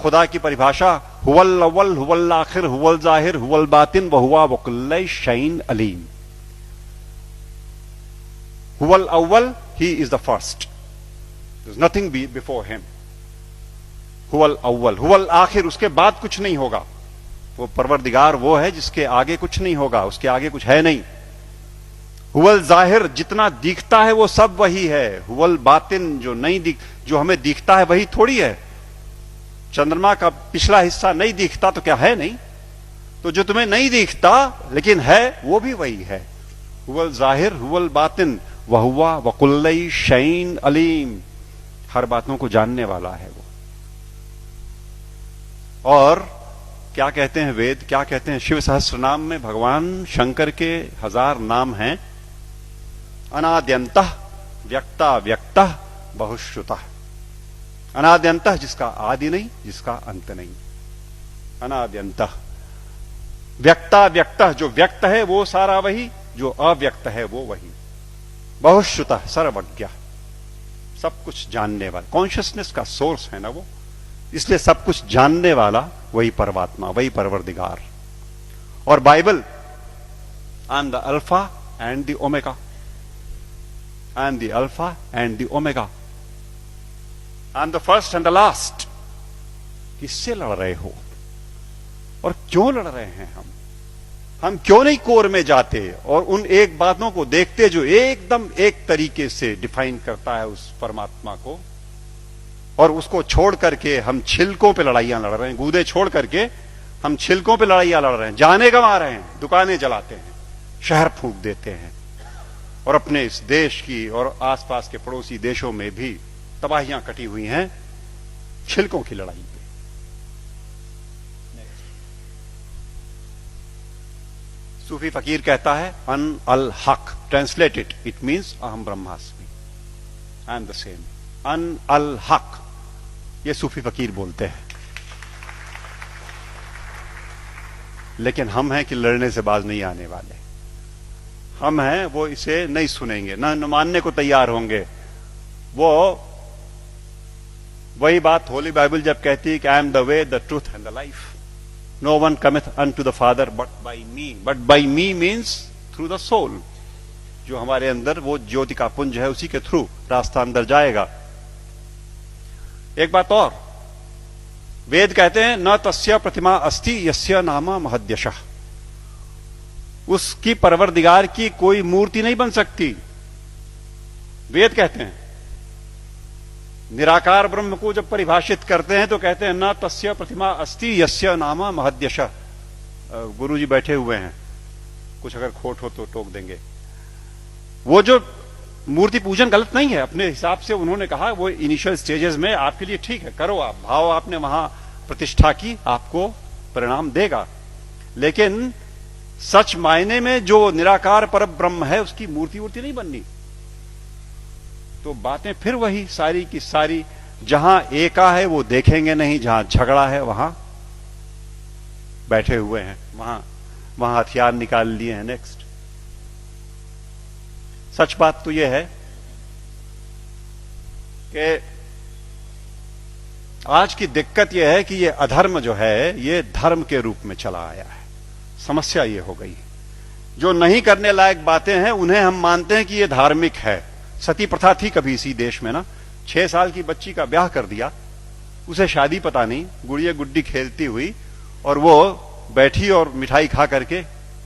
खुदा की परिभाषा हुवल अव्वल हुवल आखिर हुवल जाहिर हुवल बातिन व हुवा वकुल्ल शैइन अलीम। हुवल अव्वल, he is the first, there is nothing before him. हुवल अव्वल, हुवल आखिर, उसके बाद कुछ नहीं होगा। वो परवरदिगार वो है जिसके आगे कुछ नहीं होगा, उसके आगे कुछ है नहीं। हुवल जाहिर, जितना दिखता है वो सब वही है। हुवल बातिन, जो हमें दिखता है वही थोड़ी है। चंद्रमा का पिछला हिस्सा नहीं दिखता तो क्या है नहीं? तो जो तुम्हें नहीं दिखता लेकिन है वो भी वही है। हुवल जाहिर हुवल बातिन वहुवा वकुल्ल शैइन अलीम, हर बातों को जानने वाला है वो। और क्या कहते हैं वेद, क्या कहते हैं? शिव सहस्त्र नाम में भगवान शंकर के 1000 नाम हैं। अनाद्यंतः व्यक्ता व्यक्तः बहुश्रुतः। अनाद्यंतः, जिसका आदि नहीं, जिसका अंत नहीं। अनाद्यंतः व्यक्ता व्यक्तः, जो व्यक्त है वो सारा वही, जो अव्यक्त है वो वही। बहुश्रुतः, सर्वज्ञ, सब कुछ जानने वाला, कॉन्शियसनेस का सोर्स है ना वो, इसलिए सब कुछ जानने वाला वही परमात्मा, वही परवरदिगार। और Bible, I am the alpha and the omega, I am the alpha and the omega, I am the first and the last. किससे लड़ रहे हो और क्यों लड़ रहे हैं? हम क्यों नहीं कोर में जाते और उन एक बातों को देखते जो एकदम एक तरीके से डिफाइन करता है उस परमात्मा को, और उसको छोड़ करके हम छिलकों पे लड़ाइयां लड़ रहे हैं। गूदे छोड़ करके हम छिलकों पे लड़ाइयां लड़ रहे हैं, जाने गंवा रहे हैं, दुकानें जलाते हैं, शहर फूंक देते हैं, और अपने इस देश की और आसपास के पड़ोसी देशों में भी तबाहियां कटी हुई हैं छिलकों की लड़ाई पे। सूफी फकीर कहता है अन अल हक, ट्रांसलेटेड इट मीन्स अहम ब्रह्मास्मि, आई एम द सेम। अन अल हक, ये सूफी फकीर बोलते हैं। लेकिन हम हैं कि लड़ने से बाज नहीं आने वाले। हम हैं वो इसे नहीं सुनेंगे, न मानने को तैयार होंगे। वो वही बात होली बाइबल जब कहती है कि I am the way the truth and the life, no one cometh unto the father but by me. But by me means through the soul, जो हमारे अंदर वो ज्योति का पुंज है, उसी के थ्रू रास्ता अंदर जाएगा। एक बात और, वेद कहते हैं न तस्य प्रतिमा अस्ति यस्य नामा महद्यशः, उसकी परवरदिगार की कोई मूर्ति नहीं बन सकती। वेद कहते हैं निराकार ब्रह्म को जब परिभाषित करते हैं तो कहते हैं न तस्य प्रतिमा अस्ति यस्य नामा महद्यशः। गुरुजी बैठे हुए हैं, कुछ अगर खोट हो तो टोक देंगे। वो जो मूर्ति पूजन गलत नहीं है, अपने हिसाब से उन्होंने कहा वो इनिशियल स्टेजेस में आपके लिए ठीक है, करो आप, भाव आपने वहां प्रतिष्ठा की, आपको परिणाम देगा। लेकिन सच मायने में जो निराकार पर ब्रह्म है उसकी मूर्ति वूर्ति नहीं बननी। तो बातें फिर वही सारी की सारी, जहां एका है वो देखेंगे नहीं, जहां झगड़ा है वहां बैठे हुए हैं, वहां हथियार निकाल लिए हैं। नेक्स्ट, सच बात तो यह है कि आज की दिक्कत यह है कि ये अधर्म जो है ये धर्म के रूप में चला आया है। समस्या ये हो गई, जो नहीं करने लायक बातें हैं उन्हें हम मानते हैं कि ये धार्मिक है। सती प्रथा थी कभी इसी देश में ना, 6 साल की बच्ची का ब्याह कर दिया, उसे शादी पता नहीं, गुड़िया गुड्डी खेलती हुई, और वो बैठी और मिठाई खा करके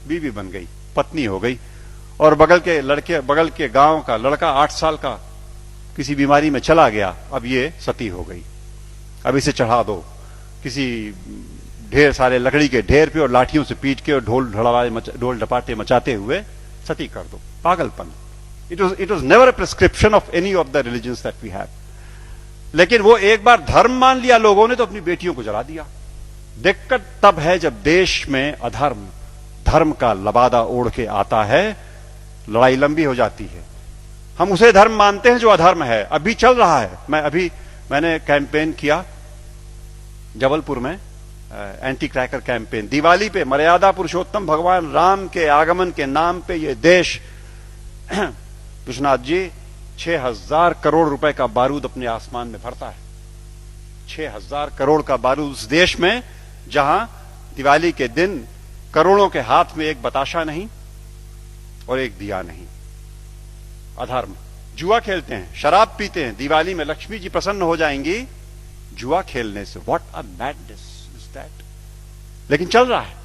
बीवी बन गई, पत्नी हो गई। और बगल के गांव का लड़का 8 साल का किसी बीमारी में चला गया, अब ये सती हो गई। अब इसे चढ़ा दो किसी ढेर सारे लकड़ी के ढेर पे और लाठियों से पीट के और ढोल ढपाटे मचाते हुए सती कर दो। पागलपन। It was never a prescription of any of the religions that we have. लेकिन वो एक बार धर्म मान लिया लोगों ने तो अपनी बेटियों को जला दिया। दिक्कत तब है जब देश में अधर्म धर्म का लबादा ओढ़ के आता है, लड़ाई लंबी हो जाती है। हम उसे धर्म मानते हैं जो अधर्म है। अभी चल रहा है, मैंने कैंपेन किया जबलपुर में, एंटी क्रैकर कैंपेन। दिवाली पे मर्यादा पुरुषोत्तम भगवान राम के आगमन के नाम पे ये देश, विश्वनाथ जी, 6000 करोड़ रुपए का बारूद अपने आसमान में भरता है। 6,000 करोड़ का बारूद उस देश में जहां दिवाली के दिन करोड़ों के हाथ में एक बताशा नहीं और एक दिया नहीं। अधर्म। जुआ खेलते हैं, शराब पीते हैं, दिवाली में लक्ष्मी जी प्रसन्न हो जाएंगी जुआ खेलने से। What a madness is that. लेकिन चल रहा है।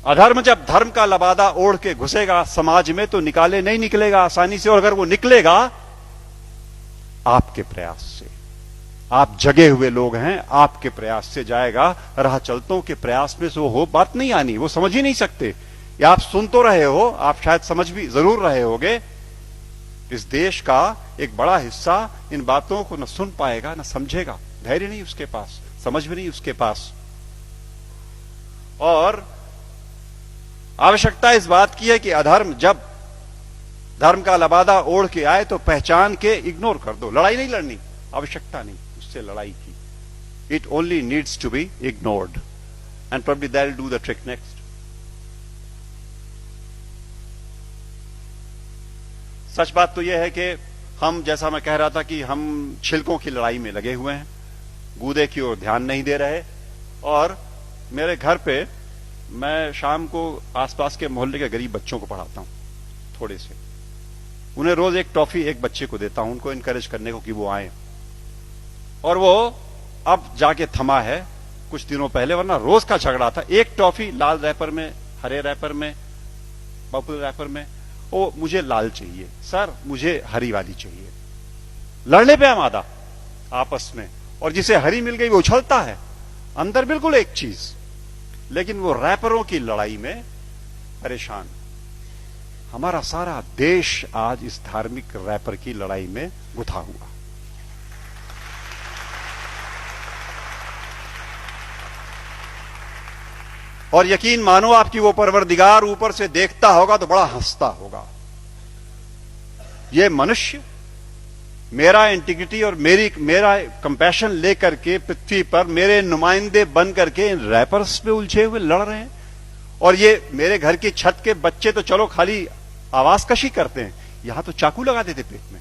अधर्म जब धर्म का लबादा ओढ़ के घुसेगा समाज में तो नहीं निकलेगा आसानी से। और अगर वो निकलेगा आपके प्रयास से, आप जगे हुए लोग हैं, आपके प्रयास से जाएगा। राह चलतों के प्रयास में से वो बात नहीं आनी, वो समझ ही नहीं सकते। या आप सुन तो रहे हो, आप शायद समझ भी जरूर रहे होगे। इस देश का एक बड़ा हिस्सा इन बातों को न सुन पाएगा न समझेगा। धैर्य नहीं उसके पास, समझ भी नहीं उसके पास। और आवश्यकता इस बात की है कि अधर्म जब धर्म का लबादा ओढ़ के आए तो पहचान के इग्नोर कर दो। लड़ाई नहीं लड़नी, आवश्यकता नहीं उससे लड़ाई की। It only needs to be ignored and probably that will do the trick next. सच बात तो यह है कि हम, जैसा मैं कह रहा था, कि हम छिलकों की लड़ाई में लगे हुए हैं, गूदे की ओर ध्यान नहीं दे रहे। और मेरे घर पे मैं शाम को आसपास के मोहल्ले के गरीब बच्चों को पढ़ाता हूं, थोड़े से। उन्हें रोज एक टॉफी एक बच्चे को देता हूं, उनको इनकरेज करने को कि वो आए। और वो अब जाके थमा है कुछ दिनों पहले, वरना रोज का झगड़ा था। एक टॉफी लाल रैपर में, हरे रैपर में, पर्पल रैपर में। ओ मुझे लाल चाहिए सर, मुझे हरी वाली चाहिए। लड़ने पे आमादा आपस में। और जिसे हरी मिल गई वो उछलता है, अंदर बिल्कुल एक चीज, लेकिन वो रैपरों की लड़ाई में परेशान। हमारा सारा देश आज इस धार्मिक रैपर की लड़ाई में गुथा हुआ। और यकीन मानो आपकी वो परवरदिगार ऊपर से देखता होगा तो बड़ा हंसता होगा। ये मनुष्य मेरा इंटीग्रिटी और मेरा कंपैशन लेकर के पृथ्वी पर मेरे नुमाइंदे बन करके इन रैपर्स पे उलझे हुए लड़ रहे हैं। और ये मेरे घर की छत के बच्चे तो चलो खाली आवाज कशी करते हैं, यहां तो चाकू लगा देते पेट में,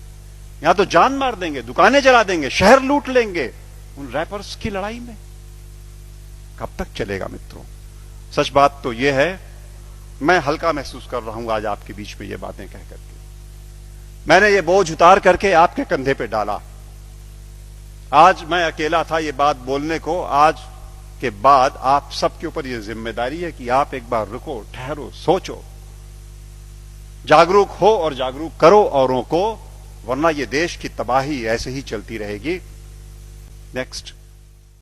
यहां तो जान मार देंगे, दुकानें जला देंगे, शहर लूट लेंगे। उन रैपर्स की लड़ाई में कब तक चलेगा मित्रों? सच बात तो यह है, मैं हल्का महसूस कर रहा हूं आज आपके बीच में ये बातें कह करके। मैंने ये बोझ उतार करके आपके कंधे पे डाला। आज मैं अकेला था ये बात बोलने को। आज के बाद आप सबके ऊपर ये जिम्मेदारी है कि आप एक बार रुको, ठहरो, सोचो, जागरूक हो और जागरूक करो औरों को, वरना ये देश की तबाही ऐसे ही चलती रहेगी। नेक्स्ट।